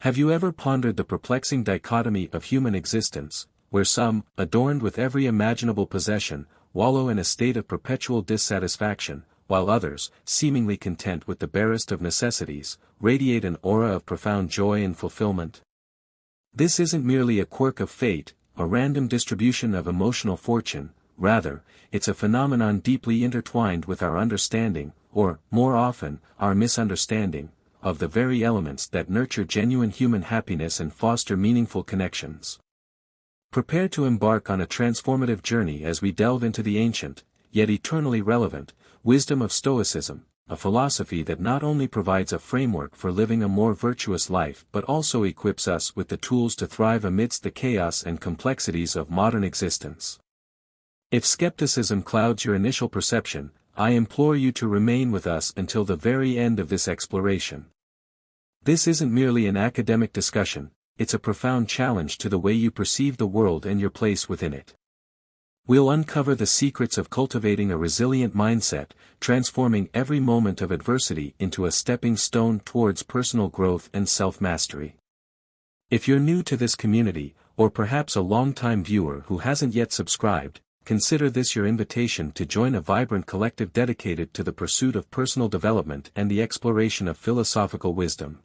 Have you ever pondered the perplexing dichotomy of human existence, where some, adorned with every imaginable possession, wallow in a state of perpetual dissatisfaction, while others, seemingly content with the barest of necessities, radiate an aura of profound joy and fulfillment? This isn't merely a quirk of fate, a random distribution of emotional fortune, rather, it's a phenomenon deeply intertwined with our understanding, or, more often, our misunderstanding, of the very elements that nurture genuine human happiness and foster meaningful connections. Prepare to embark on a transformative journey as we delve into the ancient, yet eternally relevant, wisdom of Stoicism, a philosophy that not only provides a framework for living a more virtuous life but also equips us with the tools to thrive amidst the chaos and complexities of modern existence. If skepticism clouds your initial perception, I implore you to remain with us until the very end of this exploration. This isn't merely an academic discussion, it's a profound challenge to the way you perceive the world and your place within it. We'll uncover the secrets of cultivating a resilient mindset, transforming every moment of adversity into a stepping stone towards personal growth and self-mastery. If you're new to this community, or perhaps a long-time viewer who hasn't yet subscribed, consider this your invitation to join a vibrant collective dedicated to the pursuit of personal development and the exploration of philosophical wisdom.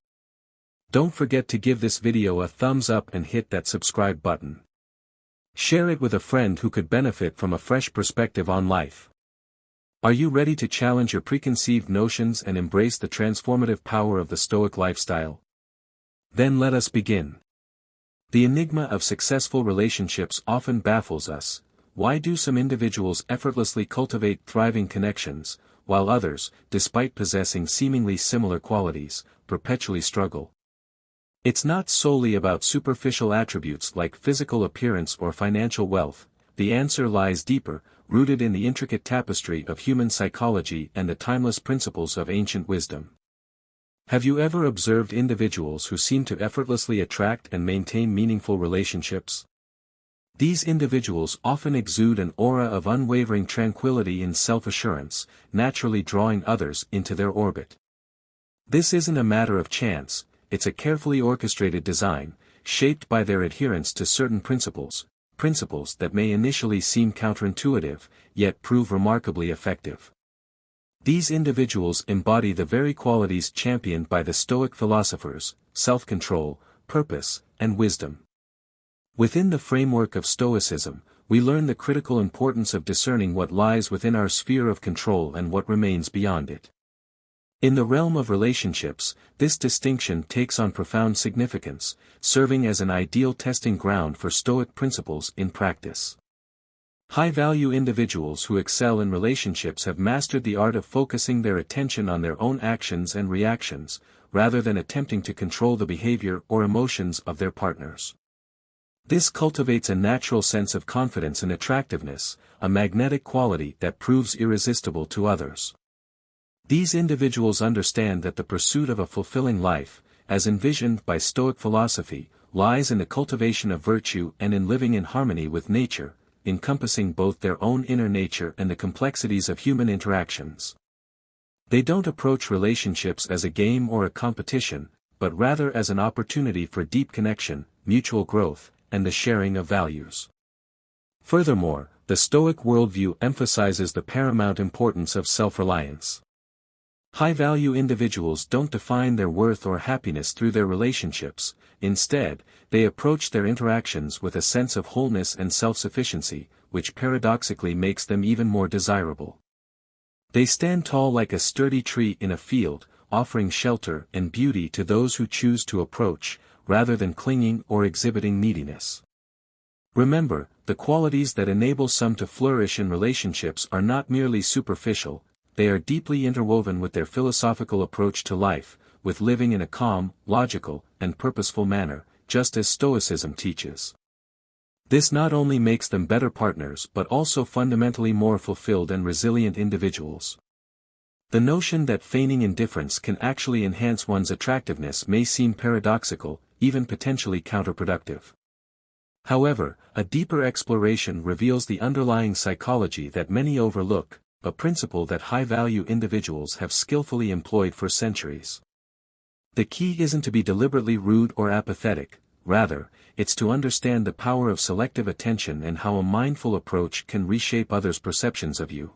Don't forget to give this video a thumbs up and hit that subscribe button. Share it with a friend who could benefit from a fresh perspective on life. Are you ready to challenge your preconceived notions and embrace the transformative power of the Stoic lifestyle? Then let us begin. The enigma of successful relationships often baffles us. Why do some individuals effortlessly cultivate thriving connections, while others, despite possessing seemingly similar qualities, perpetually struggle? It's not solely about superficial attributes like physical appearance or financial wealth. The answer lies deeper, rooted in the intricate tapestry of human psychology and the timeless principles of ancient wisdom. Have you ever observed individuals who seem to effortlessly attract and maintain meaningful relationships? These individuals often exude an aura of unwavering tranquility and self-assurance, naturally drawing others into their orbit. This isn't a matter of chance. It's a carefully orchestrated design, shaped by their adherence to certain principles that may initially seem counterintuitive, yet prove remarkably effective. These individuals embody the very qualities championed by the Stoic philosophers: self-control, purpose, and wisdom. Within the framework of Stoicism, we learn the critical importance of discerning what lies within our sphere of control and what remains beyond it. In the realm of relationships, this distinction takes on profound significance, serving as an ideal testing ground for Stoic principles in practice. High-value individuals who excel in relationships have mastered the art of focusing their attention on their own actions and reactions, rather than attempting to control the behavior or emotions of their partners. This cultivates a natural sense of confidence and attractiveness, a magnetic quality that proves irresistible to others. These individuals understand that the pursuit of a fulfilling life, as envisioned by Stoic philosophy, lies in the cultivation of virtue and in living in harmony with nature, encompassing both their own inner nature and the complexities of human interactions. They don't approach relationships as a game or a competition, but rather as an opportunity for deep connection, mutual growth, and the sharing of values. Furthermore, the Stoic worldview emphasizes the paramount importance of self-reliance. High-value individuals don't define their worth or happiness through their relationships. Instead, they approach their interactions with a sense of wholeness and self-sufficiency, which paradoxically makes them even more desirable. They stand tall like a sturdy tree in a field, offering shelter and beauty to those who choose to approach, rather than clinging or exhibiting neediness. Remember, the qualities that enable some to flourish in relationships are not merely superficial. They are deeply interwoven with their philosophical approach to life, with living in a calm, logical, and purposeful manner, just as Stoicism teaches. This not only makes them better partners but also fundamentally more fulfilled and resilient individuals. The notion that feigning indifference can actually enhance one's attractiveness may seem paradoxical, even potentially counterproductive. However, a deeper exploration reveals the underlying psychology that many overlook, a principle that high-value individuals have skillfully employed for centuries. The key isn't to be deliberately rude or apathetic, rather, it's to understand the power of selective attention and how a mindful approach can reshape others' perceptions of you.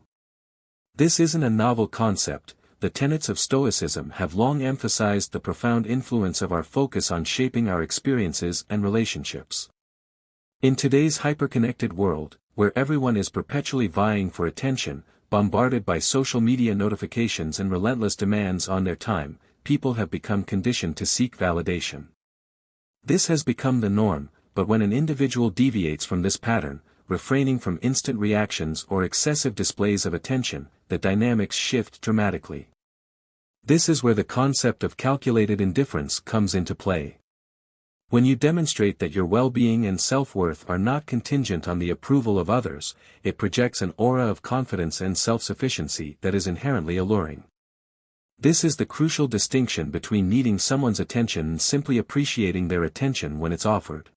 This isn't a novel concept. The tenets of Stoicism have long emphasized the profound influence of our focus on shaping our experiences and relationships. In today's hyperconnected world, where everyone is perpetually vying for attention, bombarded by social media notifications and relentless demands on their time, people have become conditioned to seek validation. This has become the norm, but when an individual deviates from this pattern, refraining from instant reactions or excessive displays of attention, the dynamics shift dramatically. This is where the concept of calculated indifference comes into play. When you demonstrate that your well-being and self-worth are not contingent on the approval of others, it projects an aura of confidence and self-sufficiency that is inherently alluring. This is the crucial distinction between needing someone's attention and simply appreciating their attention when it's offered.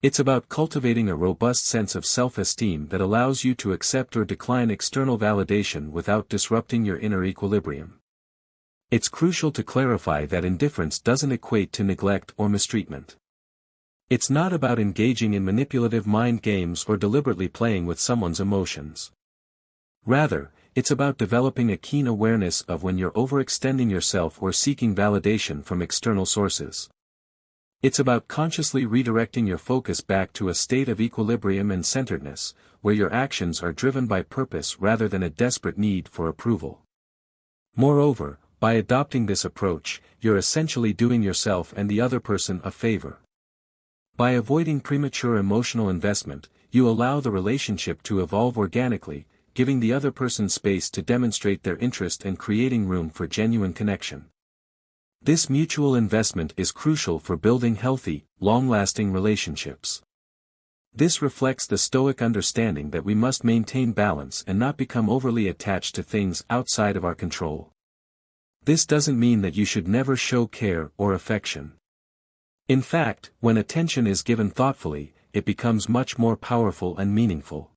It's about cultivating a robust sense of self-esteem that allows you to accept or decline external validation without disrupting your inner equilibrium. It's crucial to clarify that indifference doesn't equate to neglect or mistreatment. It's not about engaging in manipulative mind games or deliberately playing with someone's emotions. Rather, it's about developing a keen awareness of when you're overextending yourself or seeking validation from external sources. It's about consciously redirecting your focus back to a state of equilibrium and centeredness, where your actions are driven by purpose rather than a desperate need for approval. Moreover, by adopting this approach, you're essentially doing yourself and the other person a favor. By avoiding premature emotional investment, you allow the relationship to evolve organically, giving the other person space to demonstrate their interest and creating room for genuine connection. This mutual investment is crucial for building healthy, long-lasting relationships. This reflects the Stoic understanding that we must maintain balance and not become overly attached to things outside of our control. This doesn't mean that you should never show care or affection. In fact, when attention is given thoughtfully, it becomes much more powerful and meaningful.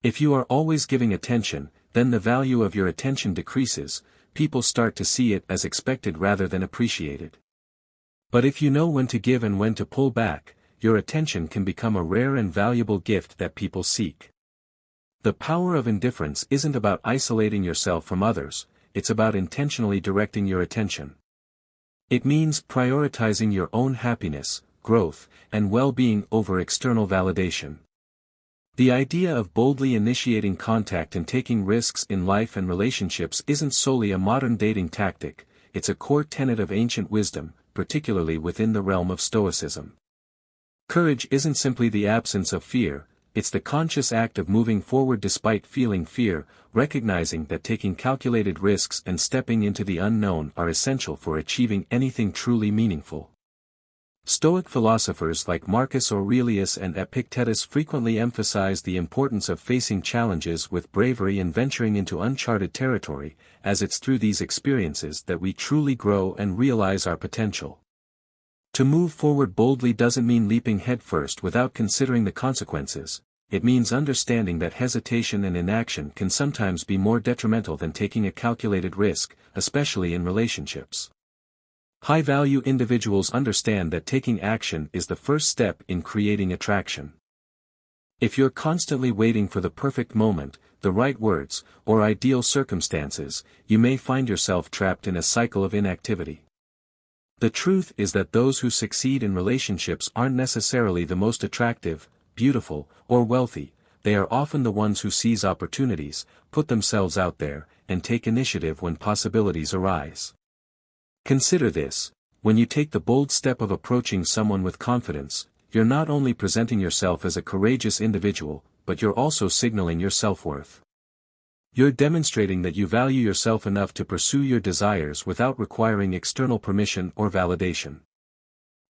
If you are always giving attention, then the value of your attention decreases. People start to see it as expected rather than appreciated. But if you know when to give and when to pull back, your attention can become a rare and valuable gift that people seek. The power of indifference isn't about isolating yourself from others, it's about intentionally directing your attention. It means prioritizing your own happiness, growth, and well-being over external validation. The idea of boldly initiating contact and taking risks in life and relationships isn't solely a modern dating tactic, it's a core tenet of ancient wisdom, particularly within the realm of Stoicism. Courage isn't simply the absence of fear, it's the conscious act of moving forward despite feeling fear, recognizing that taking calculated risks and stepping into the unknown are essential for achieving anything truly meaningful. Stoic philosophers like Marcus Aurelius and Epictetus frequently emphasize the importance of facing challenges with bravery and venturing into uncharted territory, as it's through these experiences that we truly grow and realize our potential. To move forward boldly doesn't mean leaping headfirst without considering the consequences, it means understanding that hesitation and inaction can sometimes be more detrimental than taking a calculated risk, especially in relationships. High-value individuals understand that taking action is the first step in creating attraction. If you're constantly waiting for the perfect moment, the right words, or ideal circumstances, you may find yourself trapped in a cycle of inactivity. The truth is that those who succeed in relationships aren't necessarily the most attractive, beautiful, or wealthy, they are often the ones who seize opportunities, put themselves out there, and take initiative when possibilities arise. Consider this: when you take the bold step of approaching someone with confidence, you're not only presenting yourself as a courageous individual, but you're also signaling your self-worth. You're demonstrating that you value yourself enough to pursue your desires without requiring external permission or validation.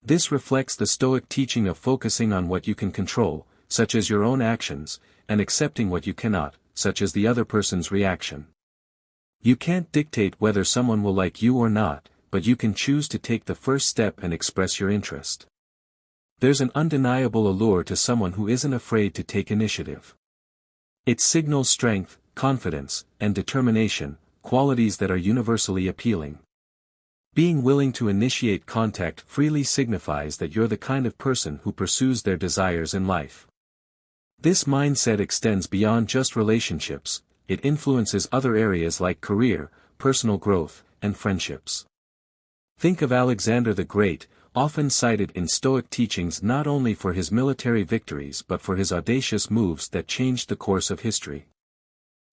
This reflects the Stoic teaching of focusing on what you can control, such as your own actions, and accepting what you cannot, such as the other person's reaction. You can't dictate whether someone will like you or not, but you can choose to take the first step and express your interest. There's an undeniable allure to someone who isn't afraid to take initiative. It signals strength, confidence, and determination, qualities that are universally appealing. Being willing to initiate contact freely signifies that you're the kind of person who pursues their desires in life. This mindset extends beyond just relationships, it influences other areas like career, personal growth, and friendships. Think of Alexander the Great, often cited in Stoic teachings not only for his military victories but for his audacious moves that changed the course of history.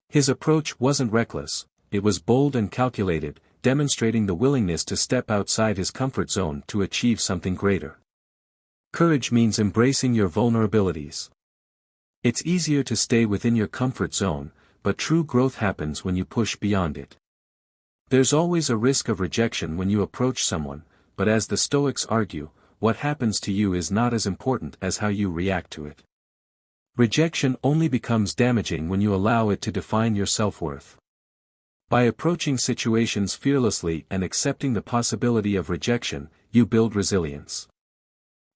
His approach wasn't reckless, it was bold and calculated, demonstrating the willingness to step outside his comfort zone to achieve something greater. Courage means embracing your vulnerabilities. It's easier to stay within your comfort zone, but true growth happens when you push beyond it. There's always a risk of rejection when you approach someone, but as the Stoics argue, what happens to you is not as important as how you react to it. Rejection only becomes damaging when you allow it to define your self-worth. By approaching situations fearlessly and accepting the possibility of rejection, you build resilience.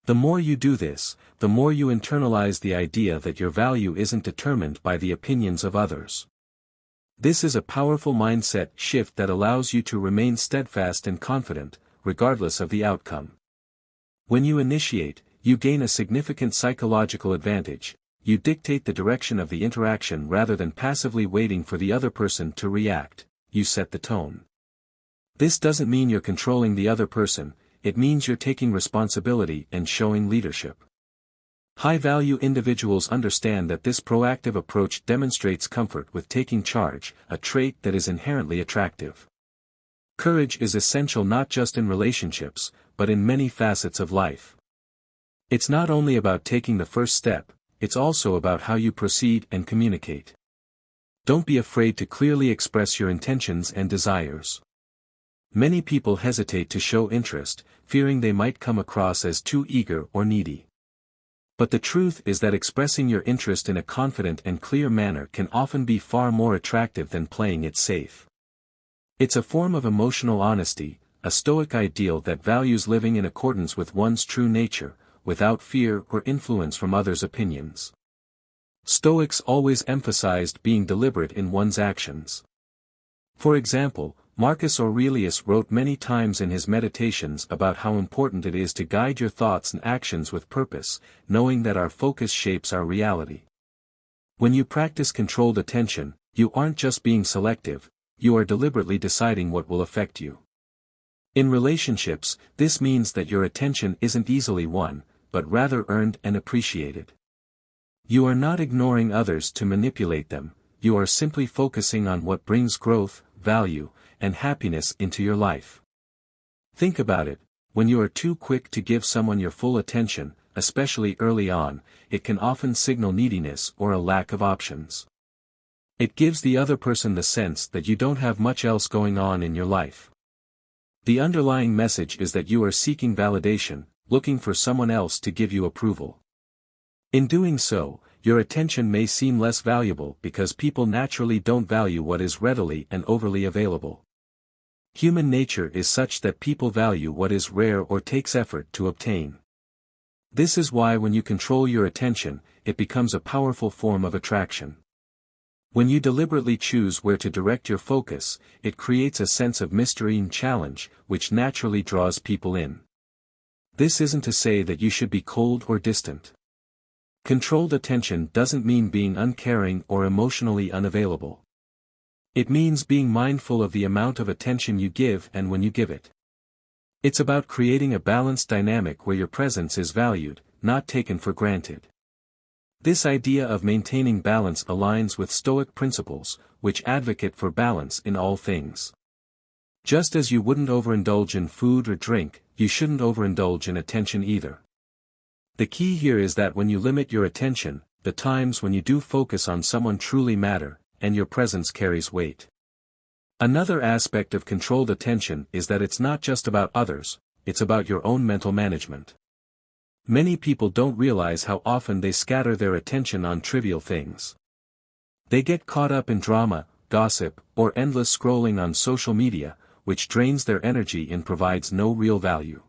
The more you do this, the more you internalize the idea that your value isn't determined by the opinions of others. This is a powerful mindset shift that allows you to remain steadfast and confident, regardless of the outcome. When you initiate, you gain a significant psychological advantage. You dictate the direction of the interaction rather than passively waiting for the other person to react, you set the tone. This doesn't mean you're controlling the other person, it means you're taking responsibility and showing leadership. High-value individuals understand that this proactive approach demonstrates comfort with taking charge, a trait that is inherently attractive. Courage is essential not just in relationships, but in many facets of life. It's not only about taking the first step, it's also about how you proceed and communicate. Don't be afraid to clearly express your intentions and desires. Many people hesitate to show interest, fearing they might come across as too eager or needy. But the truth is that expressing your interest in a confident and clear manner can often be far more attractive than playing it safe. It's a form of emotional honesty, a Stoic ideal that values living in accordance with one's true nature, without fear or influence from others' opinions. Stoics always emphasized being deliberate in one's actions. For example, Marcus Aurelius wrote many times in his Meditations about how important it is to guide your thoughts and actions with purpose, knowing that our focus shapes our reality. When you practice controlled attention, you aren't just being selective, you are deliberately deciding what will affect you. In relationships, this means that your attention isn't easily won, but rather earned and appreciated. You are not ignoring others to manipulate them, you are simply focusing on what brings growth, value, and happiness into your life. Think about it, when you are too quick to give someone your full attention, especially early on, it can often signal neediness or a lack of options. It gives the other person the sense that you don't have much else going on in your life. The underlying message is that you are seeking validation, looking for someone else to give you approval. In doing so, your attention may seem less valuable because people naturally don't value what is readily and overly available. Human nature is such that people value what is rare or takes effort to obtain. This is why when you control your attention, it becomes a powerful form of attraction. When you deliberately choose where to direct your focus, it creates a sense of mystery and challenge, which naturally draws people in. This isn't to say that you should be cold or distant. Controlled attention doesn't mean being uncaring or emotionally unavailable. It means being mindful of the amount of attention you give and when you give it. It's about creating a balanced dynamic where your presence is valued, not taken for granted. This idea of maintaining balance aligns with Stoic principles, which advocate for balance in all things. Just as you wouldn't overindulge in food or drink, you shouldn't overindulge in attention either. The key here is that when you limit your attention, the times when you do focus on someone truly matter, and your presence carries weight. Another aspect of controlled attention is that it's not just about others, it's about your own mental management. Many people don't realize how often they scatter their attention on trivial things. They get caught up in drama, gossip, or endless scrolling on social media, which drains their energy and provides no real value.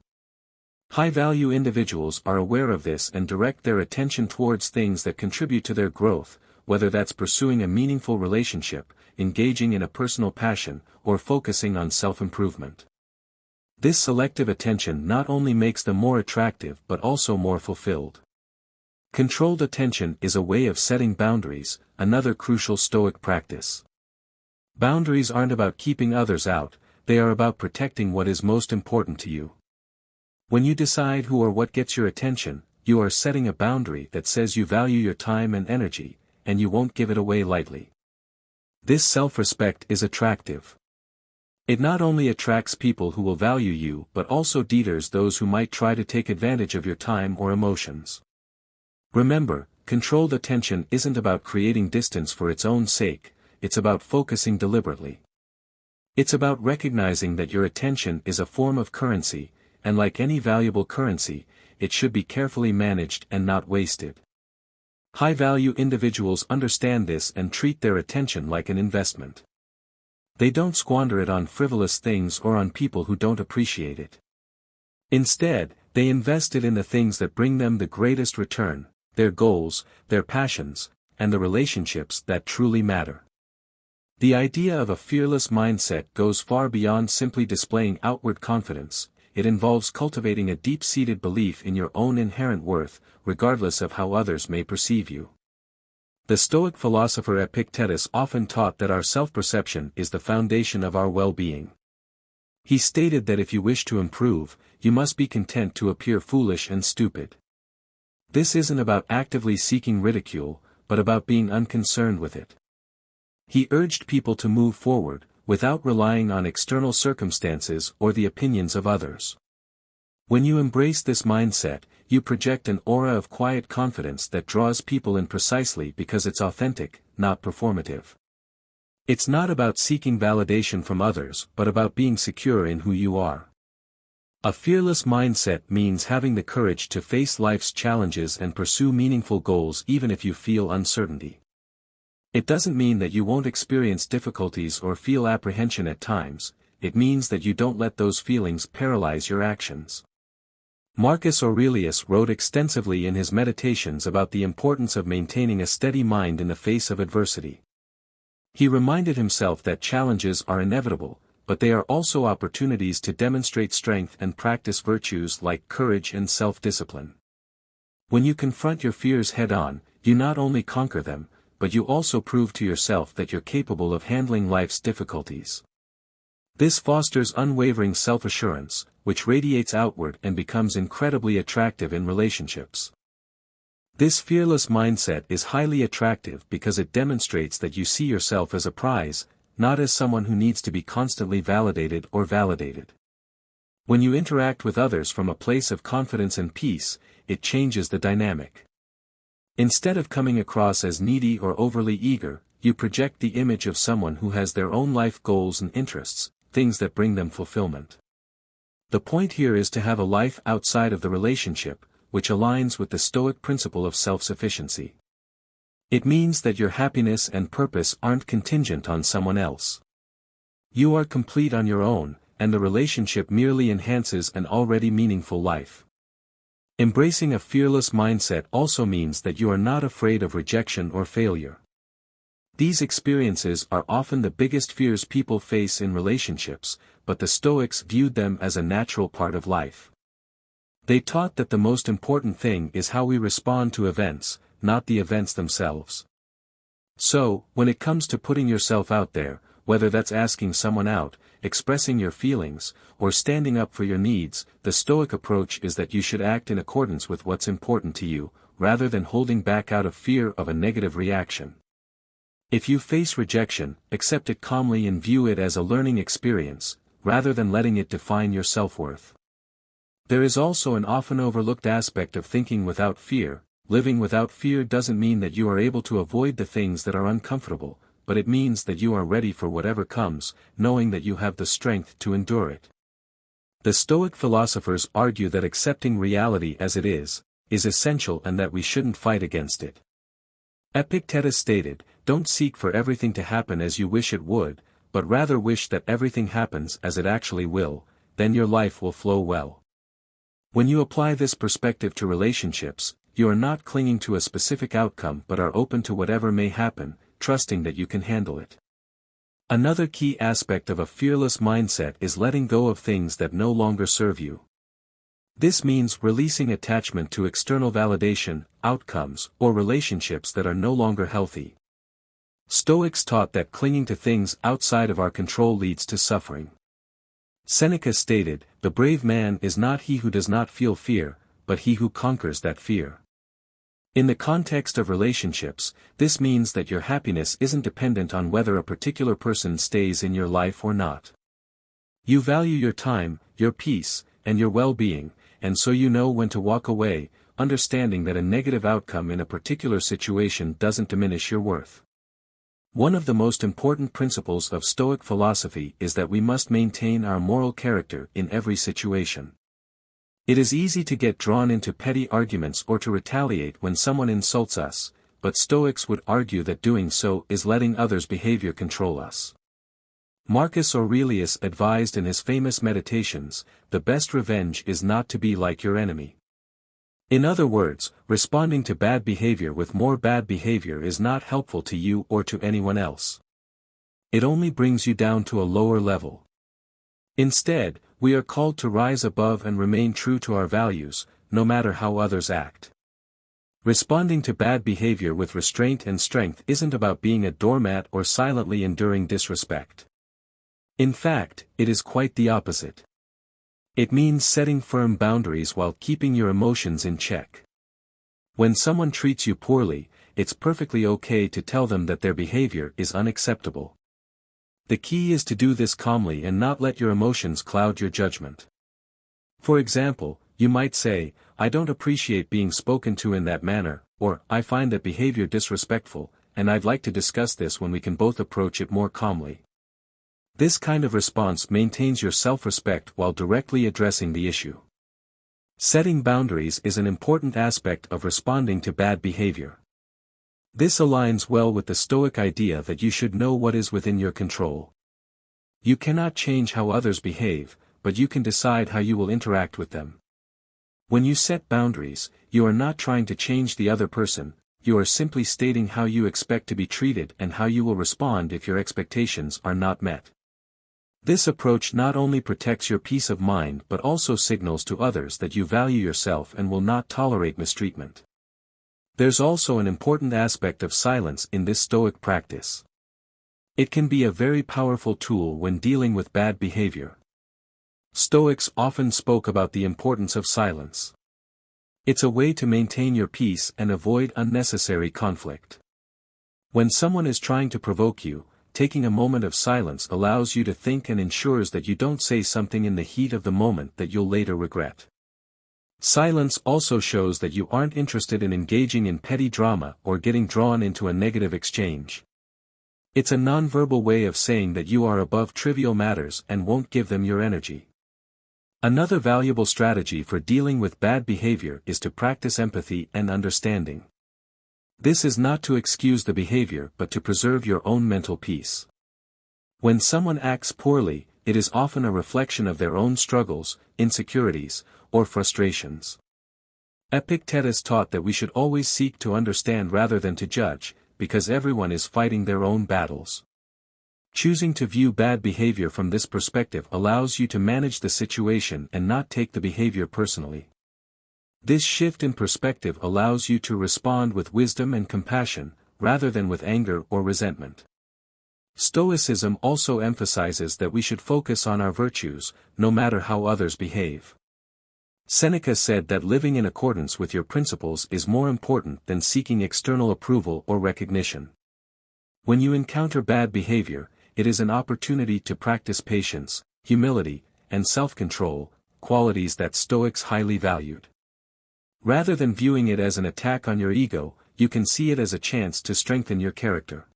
High-value individuals are aware of this and direct their attention towards things that contribute to their growth, whether that's pursuing a meaningful relationship, engaging in a personal passion, or focusing on self-improvement. This selective attention not only makes them more attractive but also more fulfilled. Controlled attention is a way of setting boundaries, another crucial Stoic practice. Boundaries aren't about keeping others out, they are about protecting what is most important to you. When you decide who or what gets your attention, you are setting a boundary that says you value your time and energy, and you won't give it away lightly. This self-respect is attractive. It not only attracts people who will value you but also deters those who might try to take advantage of your time or emotions. Remember, controlled attention isn't about creating distance for its own sake, it's about focusing deliberately. It's about recognizing that your attention is a form of currency, and like any valuable currency, it should be carefully managed and not wasted. High-value individuals understand this and treat their attention like an investment. They don't squander it on frivolous things or on people who don't appreciate it. Instead, they invest it in the things that bring them the greatest return, their goals, their passions, and the relationships that truly matter. The idea of a fearless mindset goes far beyond simply displaying outward confidence. It involves cultivating a deep-seated belief in your own inherent worth, regardless of how others may perceive you. The Stoic philosopher Epictetus often taught that our self-perception is the foundation of our well-being. He stated that if you wish to improve, you must be content to appear foolish and stupid. This isn't about actively seeking ridicule, but about being unconcerned with it. He urged people to move forward, without relying on external circumstances or the opinions of others. When you embrace this mindset, you project an aura of quiet confidence that draws people in precisely because it's authentic, not performative. It's not about seeking validation from others but about being secure in who you are. A fearless mindset means having the courage to face life's challenges and pursue meaningful goals even if you feel uncertainty. It doesn't mean that you won't experience difficulties or feel apprehension at times, it means that you don't let those feelings paralyze your actions. Marcus Aurelius wrote extensively in his Meditations about the importance of maintaining a steady mind in the face of adversity. He reminded himself that challenges are inevitable, but they are also opportunities to demonstrate strength and practice virtues like courage and self-discipline. When you confront your fears head-on, you not only conquer them, but you also prove to yourself that you're capable of handling life's difficulties. This fosters unwavering self-assurance, which radiates outward and becomes incredibly attractive in relationships. This fearless mindset is highly attractive because it demonstrates that you see yourself as a prize, not as someone who needs to be constantly validated or validated. When you interact with others from a place of confidence and peace, it changes the dynamic. Instead of coming across as needy or overly eager, you project the image of someone who has their own life goals and interests, things that bring them fulfillment. The point here is to have a life outside of the relationship, which aligns with the Stoic principle of self-sufficiency. It means that your happiness and purpose aren't contingent on someone else. You are complete on your own, and the relationship merely enhances an already meaningful life. Embracing a fearless mindset also means that you are not afraid of rejection or failure. These experiences are often the biggest fears people face in relationships, but the Stoics viewed them as a natural part of life. They taught that the most important thing is how we respond to events, not the events themselves. So, when it comes to putting yourself out there, whether that's asking someone out, expressing your feelings, or standing up for your needs, the Stoic approach is that you should act in accordance with what's important to you, rather than holding back out of fear of a negative reaction. If you face rejection, accept it calmly and view it as a learning experience, rather than letting it define your self-worth. There is also an often overlooked aspect of thinking without fear. Living without fear doesn't mean that you are able to avoid the things that are uncomfortable, but it means that you are ready for whatever comes, knowing that you have the strength to endure it. The Stoic philosophers argue that accepting reality as it is essential and that we shouldn't fight against it. Epictetus stated, "Don't seek for everything to happen as you wish it would, but rather wish that everything happens as it actually will, then your life will flow well." When you apply this perspective to relationships, you are not clinging to a specific outcome but are open to whatever may happen, trusting that you can handle it. Another key aspect of a fearless mindset is letting go of things that no longer serve you. This means releasing attachment to external validation, outcomes, or relationships that are no longer healthy. Stoics taught that clinging to things outside of our control leads to suffering. Seneca stated, "The brave man is not he who does not feel fear, but he who conquers that fear." In the context of relationships, this means that your happiness isn't dependent on whether a particular person stays in your life or not. You value your time, your peace, and your well-being, and so you know when to walk away, understanding that a negative outcome in a particular situation doesn't diminish your worth. One of the most important principles of Stoic philosophy is that we must maintain our moral character in every situation. It is easy to get drawn into petty arguments or to retaliate when someone insults us, but Stoics would argue that doing so is letting others' behavior control us. Marcus Aurelius advised in his famous Meditations, "The best revenge is not to be like your enemy." In other words, responding to bad behavior with more bad behavior is not helpful to you or to anyone else. It only brings you down to a lower level. Instead, we are called to rise above and remain true to our values, no matter how others act. Responding to bad behavior with restraint and strength isn't about being a doormat or silently enduring disrespect. In fact, it is quite the opposite. It means setting firm boundaries while keeping your emotions in check. When someone treats you poorly, it's perfectly okay to tell them that their behavior is unacceptable. The key is to do this calmly and not let your emotions cloud your judgment. For example, you might say, "I don't appreciate being spoken to in that manner," or "I find that behavior disrespectful, and I'd like to discuss this when we can both approach it more calmly." This kind of response maintains your self-respect while directly addressing the issue. Setting boundaries is an important aspect of responding to bad behavior. This aligns well with the Stoic idea that you should know what is within your control. You cannot change how others behave, but you can decide how you will interact with them. When you set boundaries, you are not trying to change the other person, you are simply stating how you expect to be treated and how you will respond if your expectations are not met. This approach not only protects your peace of mind but also signals to others that you value yourself and will not tolerate mistreatment. There's also an important aspect of silence in this Stoic practice. It can be a very powerful tool when dealing with bad behavior. Stoics often spoke about the importance of silence. It's a way to maintain your peace and avoid unnecessary conflict. When someone is trying to provoke you, taking a moment of silence allows you to think and ensures that you don't say something in the heat of the moment that you'll later regret. Silence also shows that you aren't interested in engaging in petty drama or getting drawn into a negative exchange. It's a nonverbal way of saying that you are above trivial matters and won't give them your energy. Another valuable strategy for dealing with bad behavior is to practice empathy and understanding. This is not to excuse the behavior but to preserve your own mental peace. When someone acts poorly, it is often a reflection of their own struggles, insecurities, or frustrations. Epictetus taught that we should always seek to understand rather than to judge, because everyone is fighting their own battles. Choosing to view bad behavior from this perspective allows you to manage the situation and not take the behavior personally. This shift in perspective allows you to respond with wisdom and compassion, rather than with anger or resentment. Stoicism also emphasizes that we should focus on our virtues, no matter how others behave. Seneca said that living in accordance with your principles is more important than seeking external approval or recognition. When you encounter bad behavior, it is an opportunity to practice patience, humility, and self-control, qualities that Stoics highly valued. Rather than viewing it as an attack on your ego, you can see it as a chance to strengthen your character.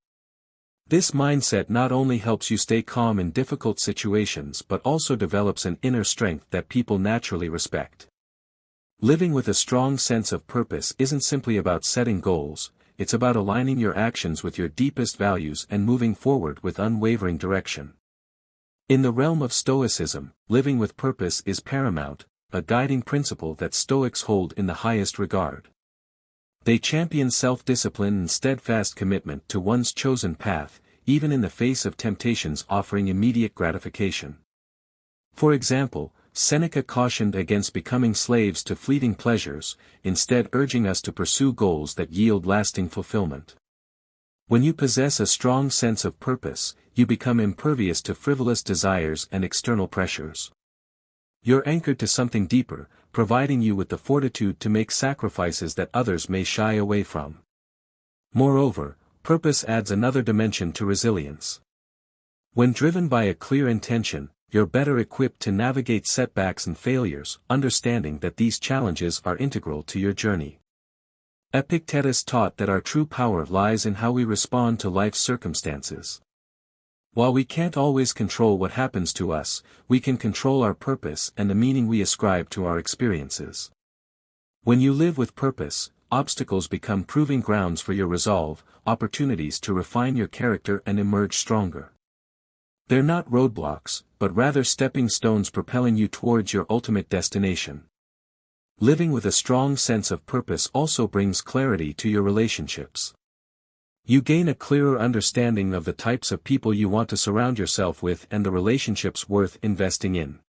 This mindset not only helps you stay calm in difficult situations but also develops an inner strength that people naturally respect. Living with a strong sense of purpose isn't simply about setting goals, it's about aligning your actions with your deepest values and moving forward with unwavering direction. In the realm of Stoicism, living with purpose is paramount, a guiding principle that Stoics hold in the highest regard. They champion self-discipline and steadfast commitment to one's chosen path, even in the face of temptations offering immediate gratification. For example, Seneca cautioned against becoming slaves to fleeting pleasures, instead urging us to pursue goals that yield lasting fulfillment. When you possess a strong sense of purpose, you become impervious to frivolous desires and external pressures. You're anchored to something deeper, providing you with the fortitude to make sacrifices that others may shy away from. Moreover, purpose adds another dimension to resilience. When driven by a clear intention, you're better equipped to navigate setbacks and failures, understanding that these challenges are integral to your journey. Epictetus taught that our true power lies in how we respond to life's circumstances. While we can't always control what happens to us, we can control our purpose and the meaning we ascribe to our experiences. When you live with purpose, obstacles become proving grounds for your resolve, opportunities to refine your character and emerge stronger. They're not roadblocks, but rather stepping stones propelling you towards your ultimate destination. Living with a strong sense of purpose also brings clarity to your relationships. You gain a clearer understanding of the types of people you want to surround yourself with and the relationships worth investing in.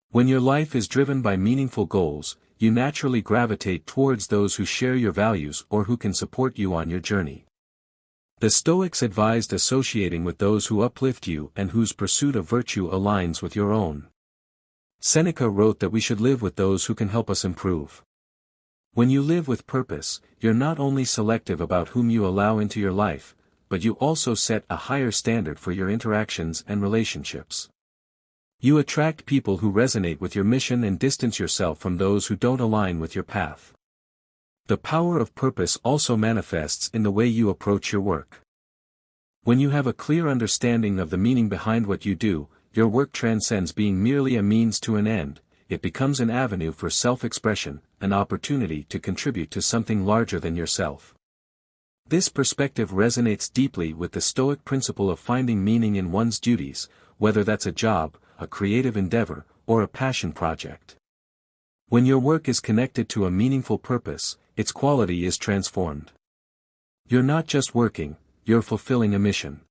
When your life is driven by meaningful goals, you naturally gravitate towards those who share your values or who can support you on your journey. The Stoics advised associating with those who uplift you and whose pursuit of virtue aligns with your own. Seneca wrote that we should live with those who can help us improve. When you live with purpose, you're not only selective about whom you allow into your life, but you also set a higher standard for your interactions and relationships. You attract people who resonate with your mission and distance yourself from those who don't align with your path. The power of purpose also manifests in the way you approach your work. When you have a clear understanding of the meaning behind what you do, your work transcends being merely a means to an end, it becomes an avenue for self-expression, an opportunity to contribute to something larger than yourself. This perspective resonates deeply with the Stoic principle of finding meaning in one's duties, whether that's a job, a creative endeavor, or a passion project. When your work is connected to a meaningful purpose, its quality is transformed. You're not just working, you're fulfilling a mission.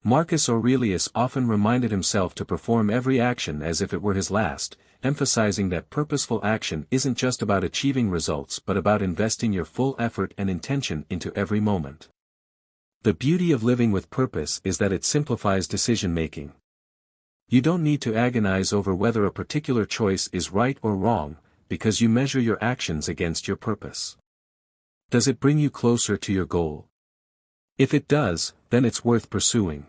Marcus Aurelius often reminded himself to perform every action as if it were his last, emphasizing that purposeful action isn't just about achieving results but about investing your full effort and intention into every moment. The beauty of living with purpose is that it simplifies decision-making. You don't need to agonize over whether a particular choice is right or wrong, because you measure your actions against your purpose. Does it bring you closer to your goal? If it does, then it's worth pursuing.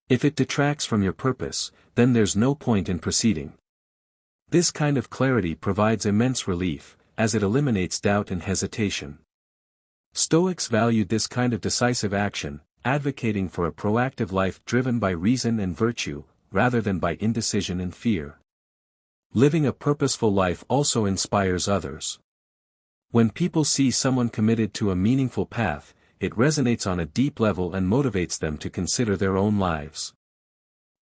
If it detracts from your purpose, then there's no point in proceeding. This kind of clarity provides immense relief, as it eliminates doubt and hesitation. Stoics valued this kind of decisive action, advocating for a proactive life driven by reason and virtue, rather than by indecision and fear. Living a purposeful life also inspires others. When people see someone committed to a meaningful path, it resonates on a deep level and motivates them to consider their own lives.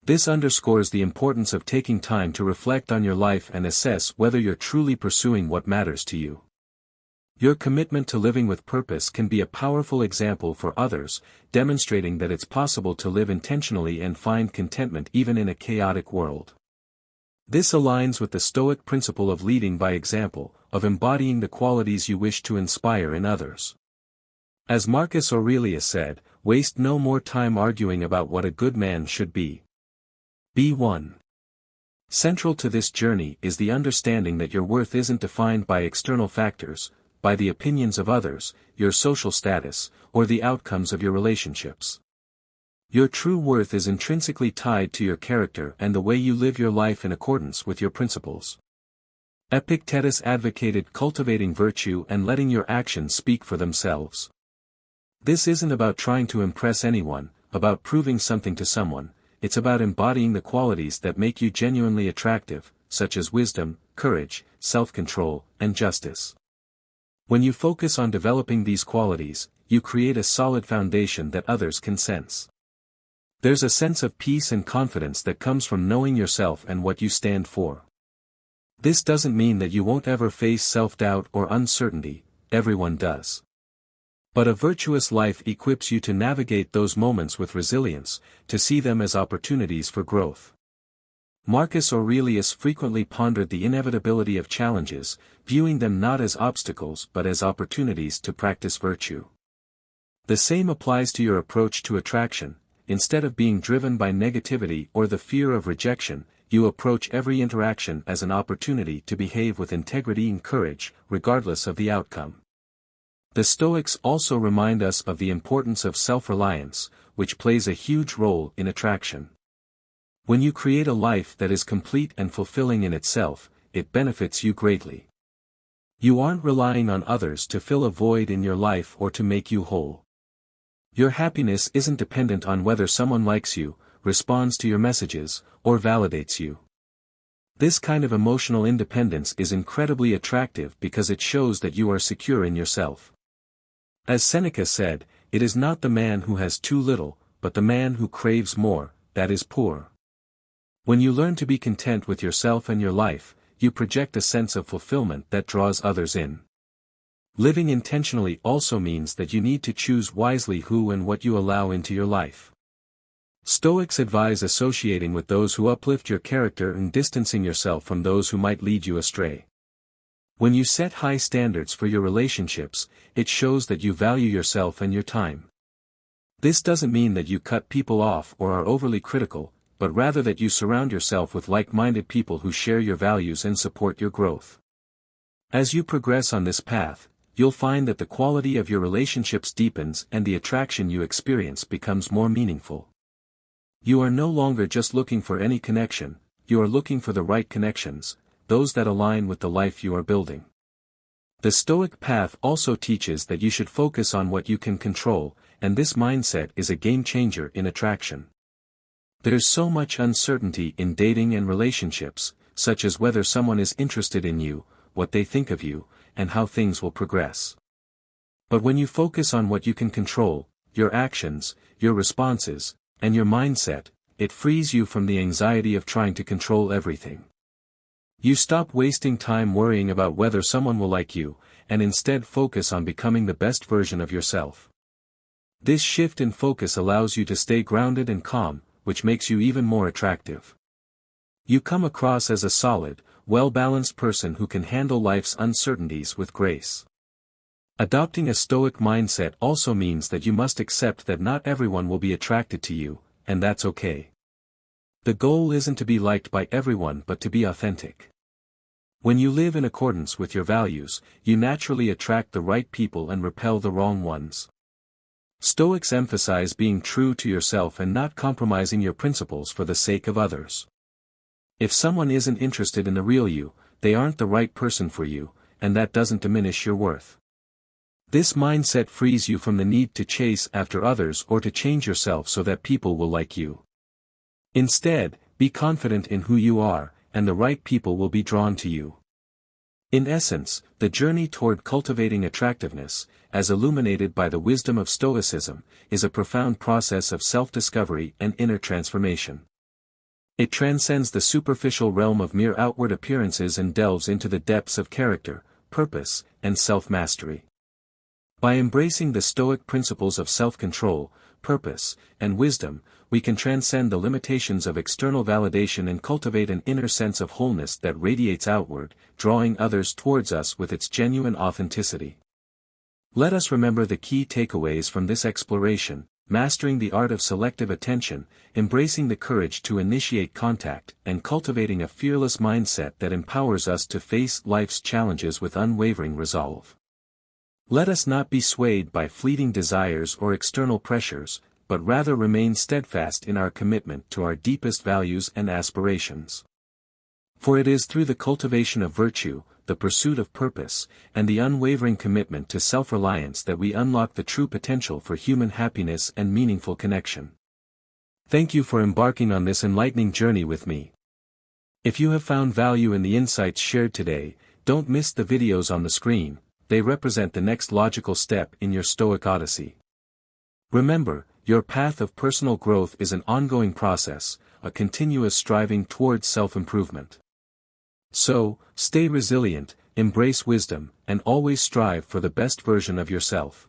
This underscores the importance of taking time to reflect on your life and assess whether you're truly pursuing what matters to you. Your commitment to living with purpose can be a powerful example for others, demonstrating that it's possible to live intentionally and find contentment even in a chaotic world. This aligns with the Stoic principle of leading by example, of embodying the qualities you wish to inspire in others. As Marcus Aurelius said, waste no more time arguing about what a good man should be. Be one. Central to this journey is the understanding that your worth isn't defined by external factors, by the opinions of others, your social status, or the outcomes of your relationships. Your true worth is intrinsically tied to your character and the way you live your life in accordance with your principles. Epictetus advocated cultivating virtue and letting your actions speak for themselves. This isn't about trying to impress anyone, about proving something to someone, it's about embodying the qualities that make you genuinely attractive, such as wisdom, courage, self-control, and justice. When you focus on developing these qualities, you create a solid foundation that others can sense. There's a sense of peace and confidence that comes from knowing yourself and what you stand for. This doesn't mean that you won't ever face self-doubt or uncertainty, everyone does. But a virtuous life equips you to navigate those moments with resilience, to see them as opportunities for growth. Marcus Aurelius frequently pondered the inevitability of challenges, viewing them not as obstacles but as opportunities to practice virtue. The same applies to your approach to attraction. Instead of being driven by negativity or the fear of rejection, you approach every interaction as an opportunity to behave with integrity and courage, regardless of the outcome. The Stoics also remind us of the importance of self-reliance, which plays a huge role in attraction. When you create a life that is complete and fulfilling in itself, it benefits you greatly. You aren't relying on others to fill a void in your life or to make you whole. Your happiness isn't dependent on whether someone likes you, responds to your messages, or validates you. This kind of emotional independence is incredibly attractive because it shows that you are secure in yourself. As Seneca said, it is not the man who has too little, but the man who craves more, that is poor. When you learn to be content with yourself and your life, you project a sense of fulfillment that draws others in. Living intentionally also means that you need to choose wisely who and what you allow into your life. Stoics advise associating with those who uplift your character and distancing yourself from those who might lead you astray. When you set high standards for your relationships, it shows that you value yourself and your time. This doesn't mean that you cut people off or are overly critical, but rather that you surround yourself with like-minded people who share your values and support your growth. As you progress on this path, you'll find that the quality of your relationships deepens and the attraction you experience becomes more meaningful. You are no longer just looking for any connection, you are looking for the right connections, those that align with the life you are building. The Stoic path also teaches that you should focus on what you can control, and this mindset is a game-changer in attraction. There's so much uncertainty in dating and relationships, such as whether someone is interested in you, what they think of you, and how things will progress. But when you focus on what you can control, your actions, your responses, and your mindset, it frees you from the anxiety of trying to control everything. You stop wasting time worrying about whether someone will like you, and instead focus on becoming the best version of yourself. This shift in focus allows you to stay grounded and calm, which makes you even more attractive. You come across as a solid, well-balanced person who can handle life's uncertainties with grace. Adopting a Stoic mindset also means that you must accept that not everyone will be attracted to you, and that's okay. The goal isn't to be liked by everyone but to be authentic. When you live in accordance with your values, you naturally attract the right people and repel the wrong ones. Stoics emphasize being true to yourself and not compromising your principles for the sake of others. If someone isn't interested in the real you, they aren't the right person for you, and that doesn't diminish your worth. This mindset frees you from the need to chase after others or to change yourself so that people will like you. Instead, be confident in who you are, and the right people will be drawn to you. In essence, the journey toward cultivating attractiveness, as illuminated by the wisdom of Stoicism, is a profound process of self-discovery and inner transformation. It transcends the superficial realm of mere outward appearances and delves into the depths of character, purpose, and self-mastery. By embracing the Stoic principles of self-control, purpose, and wisdom, we can transcend the limitations of external validation and cultivate an inner sense of wholeness that radiates outward, drawing others towards us with its genuine authenticity. Let us remember the key takeaways from this exploration: mastering the art of selective attention, embracing the courage to initiate contact, and cultivating a fearless mindset that empowers us to face life's challenges with unwavering resolve. Let us not be swayed by fleeting desires or external pressures, but rather remain steadfast in our commitment to our deepest values and aspirations. For it is through the cultivation of virtue, the pursuit of purpose, and the unwavering commitment to self-reliance that we unlock the true potential for human happiness and meaningful connection. Thank you for embarking on this enlightening journey with me. If you have found value in the insights shared today, don't miss the videos on the screen. They represent the next logical step in your Stoic Odyssey. Remember, your path of personal growth is an ongoing process, a continuous striving towards self-improvement. So, stay resilient, embrace wisdom, and always strive for the best version of yourself.